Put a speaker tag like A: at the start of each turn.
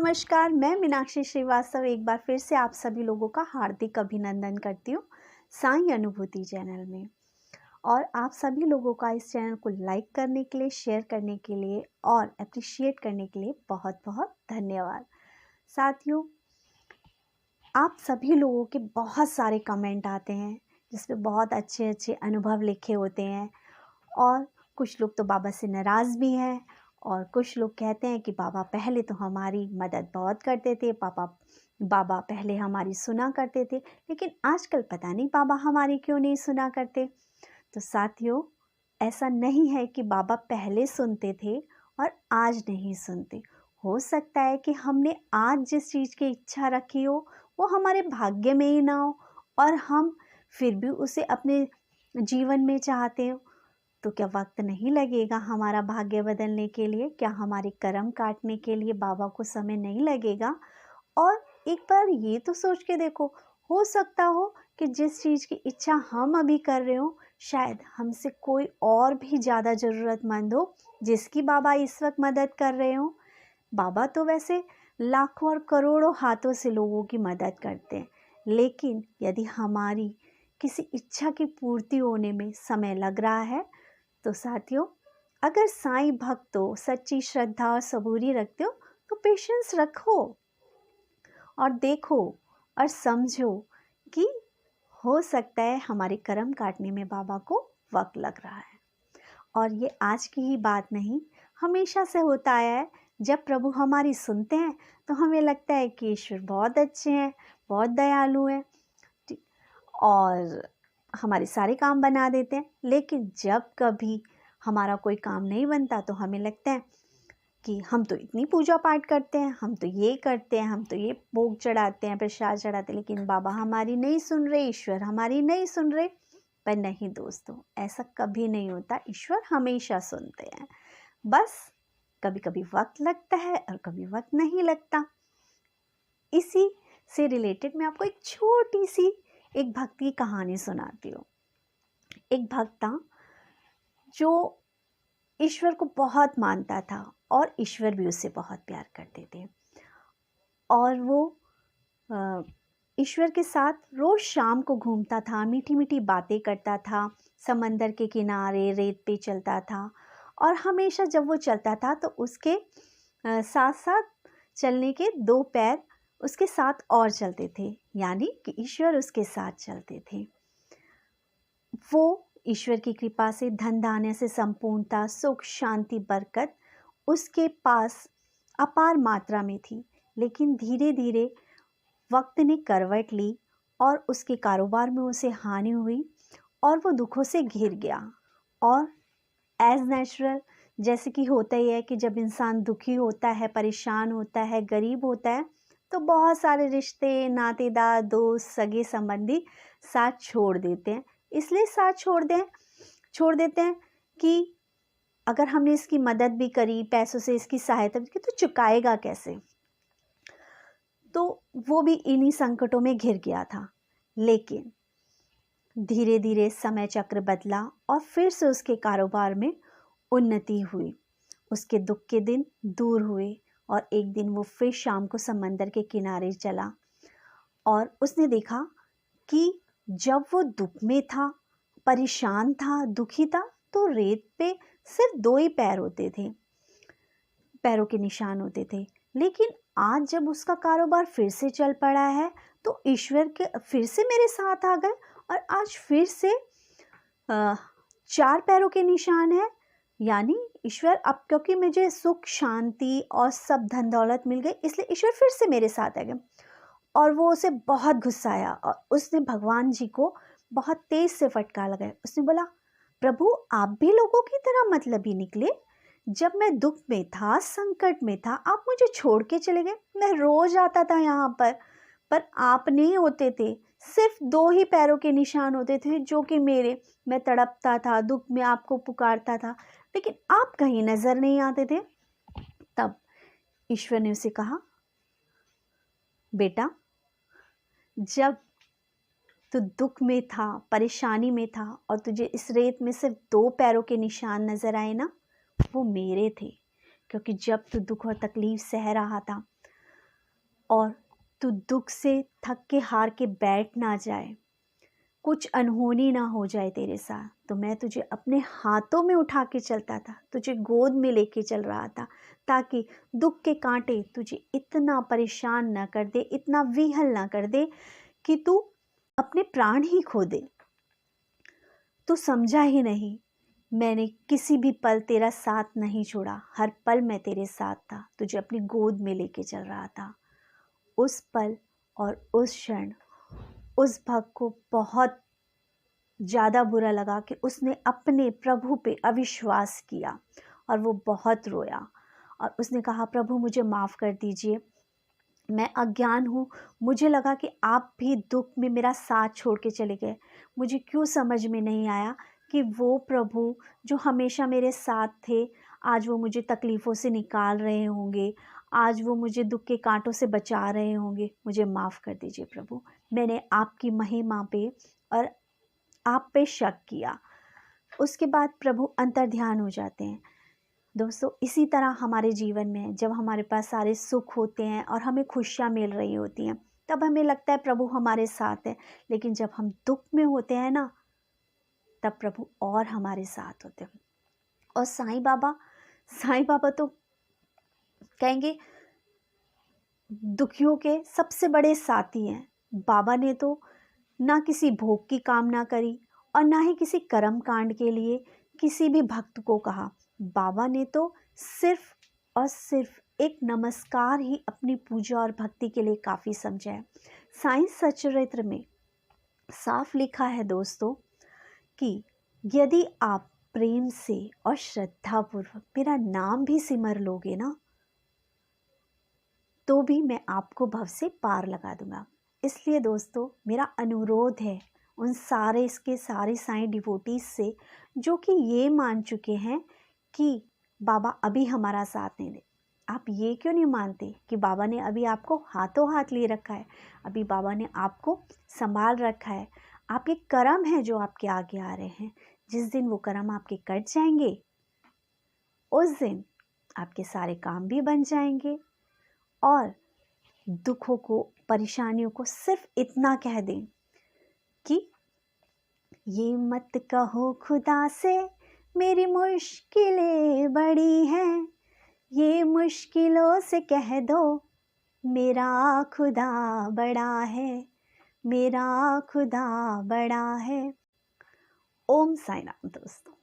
A: नमस्कार, मैं मीनाक्षी श्रीवास्तव एक बार फिर से आप सभी लोगों का हार्दिक अभिनंदन करती हूँ साई अनुभूति चैनल में। और आप सभी लोगों का इस चैनल को लाइक करने के लिए, शेयर करने के लिए और अप्रिशिएट करने के लिए बहुत बहुत धन्यवाद। साथियों, आप सभी लोगों के बहुत सारे कमेंट आते हैं जिसमें बहुत अच्छे अच्छे अनुभव लिखे होते हैं और कुछ लोग तो बाबा से नाराज़ भी हैं और कुछ लोग कहते हैं कि बाबा पहले तो हमारी मदद बहुत करते थे, बाबा पहले हमारी सुना करते थे, लेकिन आजकल पता नहीं बाबा हमारी क्यों नहीं सुना करते। तो साथियों, ऐसा नहीं है कि बाबा पहले सुनते थे और आज नहीं सुनते। हो सकता है कि हमने आज जिस चीज़ की इच्छा रखी हो वो हमारे भाग्य में ही ना हो और हम फिर भी उसे अपने जीवन में चाहते हो। तो क्या वक्त नहीं लगेगा हमारा भाग्य बदलने के लिए? क्या हमारे कर्म काटने के लिए बाबा को समय नहीं लगेगा? और एक बार ये तो सोच के देखो, हो सकता हो कि जिस चीज़ की इच्छा हम अभी कर रहे हो शायद हमसे कोई और भी ज़्यादा ज़रूरतमंद हो जिसकी बाबा इस वक्त मदद कर रहे हो। बाबा तो वैसे लाखों और करोड़ों हाथों से लोगों की मदद करते हैं, लेकिन यदि हमारी किसी इच्छा की पूर्ति होने में समय लग रहा है तो साथियों, अगर साईं भक्त हो, सच्ची श्रद्धा और सबूरी रखते हो तो पेशेंस रखो और देखो और समझो कि हो सकता है हमारे कर्म काटने में बाबा को वक्त लग रहा है। और ये आज की ही बात नहीं, हमेशा से होता आया है। जब प्रभु हमारी सुनते हैं तो हमें लगता है कि ईश्वर बहुत अच्छे हैं, बहुत दयालु हैं और हमारे सारे काम बना देते हैं। लेकिन जब कभी हमारा कोई काम नहीं बनता तो हमें लगता है कि हम तो इतनी पूजा पाठ करते हैं, हम तो ये करते हैं, हम तो ये भोग चढ़ाते हैं, प्रसाद चढ़ाते हैं, लेकिन बाबा हमारी नहीं सुन रहे, ईश्वर हमारी नहीं सुन रहे। पर नहीं दोस्तों, ऐसा कभी नहीं होता। ईश्वर हमेशा सुनते हैं, बस कभी कभी वक्त लगता है और कभी वक्त नहीं लगता। इसी से रिलेटेड मैं आपको एक छोटी सी एक भक्ति की कहानी सुनाती हूँ। एक भक्त था जो ईश्वर को बहुत मानता था और ईश्वर भी उससे बहुत प्यार करते थे और वो ईश्वर के साथ रोज शाम को घूमता था, मीठी मीठी बातें करता था, समंदर के किनारे रेत पे चलता था और हमेशा जब वो चलता था तो उसके साथ साथ चलने के दो पैर उसके साथ और चलते थे, यानी कि ईश्वर उसके साथ चलते थे। वो ईश्वर की कृपा से धन धान्य से संपूर्णता, सुख, शांति, बरकत उसके पास अपार मात्रा में थी। लेकिन धीरे धीरे वक्त ने करवट ली और उसके कारोबार में उसे हानि हुई और वो दुखों से घिर गया। और एज नेचुरल, जैसे कि होता ही है कि जब इंसान दुखी होता है, परेशान होता है, गरीब होता है तो बहुत सारे रिश्ते, नातेदार, दोस्त, सगे संबंधी साथ छोड़ देते हैं। इसलिए साथ छोड़ देते हैं कि अगर हमने इसकी मदद भी करी, पैसों से इसकी सहायता भी की, तो चुकाएगा कैसे? तो वो भी इन्हीं संकटों में घिर गया था। लेकिन धीरे धीरे समय चक्र बदला और फिर से उसके कारोबार में उन्नति हुई। उसके दुख के दिन दूर हुए और एक दिन वो फिर शाम को समंदर के किनारे चला और उसने देखा कि जब वो दुख में था, परेशान था, दुखी था, तो रेत पे सिर्फ दो ही पैर होते थे, पैरों के निशान होते थे। लेकिन आज जब उसका कारोबार फिर से चल पड़ा है तो ईश्वर के फिर से मेरे साथ आ गए और आज फिर से 4 पैरों के निशान है। यानी ईश्वर, अब क्योंकि मुझे सुख, शांति और सब धन दौलत मिल गई, इसलिए ईश्वर फिर से मेरे साथ आ गए। और वो उसे बहुत गुस्सा आया और उसने भगवान जी को बहुत तेज से फटकार लगाया। उसने बोला, प्रभु आप भी लोगों की तरह मतलबी निकले। जब मैं दुख में था, संकट में था, आप मुझे छोड़ के चले गए। मैं रोज आता था यहाँ पर आप नहीं होते थे। सिर्फ 2 ही पैरों के निशान होते थे जो कि मेरे। मैं तड़पता था, दुख में आपको पुकारता था, लेकिन आप कहीं नजर नहीं आते थे। तब ईश्वर ने उसे कहा, बेटा जब तू दुख में था, परेशानी में था और तुझे इस रेत में सिर्फ 2 पैरों के निशान नजर आए ना, वो मेरे थे। क्योंकि जब तू दुख और तकलीफ सह रहा था और तू दुख से थक के हार के बैठ ना जाए, कुछ अनहोनी ना हो जाए तेरे साथ। तो मैं तुझे अपने हाथों में उठा के चलता था, तुझे गोद में लेके चल रहा था, ताकि दुख के कांटे तुझे इतना परेशान ना कर दे, इतना विहल ना कर दे कि तू अपने प्राण ही खो दे। तू समझा ही नहीं, मैंने किसी भी पल तेरा साथ नहीं छोड़ा, हर पल मैं तेरे साथ था, तुझे अपनी गोद में लेके चल रहा था। उस पल और उस क्षण उस भक्त को बहुत ज़्यादा बुरा लगा कि उसने अपने प्रभु पे अविश्वास किया और वो बहुत रोया और उसने कहा, प्रभु मुझे माफ़ कर दीजिए, मैं अज्ञान हूँ, मुझे लगा कि आप भी दुख में मेरा साथ छोड़ के चले गए। मुझे क्यों समझ में नहीं आया कि वो प्रभु जो हमेशा मेरे साथ थे, आज वो मुझे तकलीफ़ों से निकाल रहे होंगे, आज वो मुझे दुख के कांटों से बचा रहे होंगे। मुझे माफ़ कर दीजिए प्रभु, मैंने आपकी महिमा पे और आप पे शक किया। उसके बाद प्रभु अंतर्ध्यान हो जाते हैं। दोस्तों, इसी तरह हमारे जीवन में जब हमारे पास सारे सुख होते हैं और हमें खुशियाँ मिल रही होती हैं, तब हमें लगता है प्रभु हमारे साथ है। लेकिन जब हम दुख में होते हैं ना, तब प्रभु और हमारे साथ होते हैं। और साईं बाबा तो कहेंगे दुखियों के सबसे बड़े साथी हैं। बाबा ने तो ना किसी भोग की कामना करी और ना ही किसी कर्म कांड के लिए किसी भी भक्त को कहा। बाबा ने तो सिर्फ और सिर्फ एक नमस्कार ही अपनी पूजा और भक्ति के लिए काफ़ी समझा है। साईं सच्चरित्र में साफ लिखा है दोस्तों कि यदि आप प्रेम से और श्रद्धापूर्वक मेरा नाम भी सिमर लोगे ना, तो भी मैं आपको भव से पार लगा दूंगा। इसलिए दोस्तों, मेरा अनुरोध है उन सारे साईं डिवोटीज से जो कि ये मान चुके हैं कि बाबा अभी हमारा साथ नहीं दे। आप ये क्यों नहीं मानते कि बाबा ने अभी आपको हाथों हाथ लिए रखा है, अभी बाबा ने आपको संभाल रखा है। आपके कर्म हैं जो आपके आगे आ रहे हैं। जिस दिन वो कर्म आपके कट जाएंगे, उस दिन आपके सारे काम भी बन जाएंगे। और दुखों को, परेशानियों को सिर्फ इतना कह दें कि ये मत कहो खुदा से मेरी मुश्किलें बड़ी हैं, ये मुश्किलों से कह दो मेरा खुदा बड़ा है, मेरा खुदा बड़ा है। ओम साईं राम दोस्तों।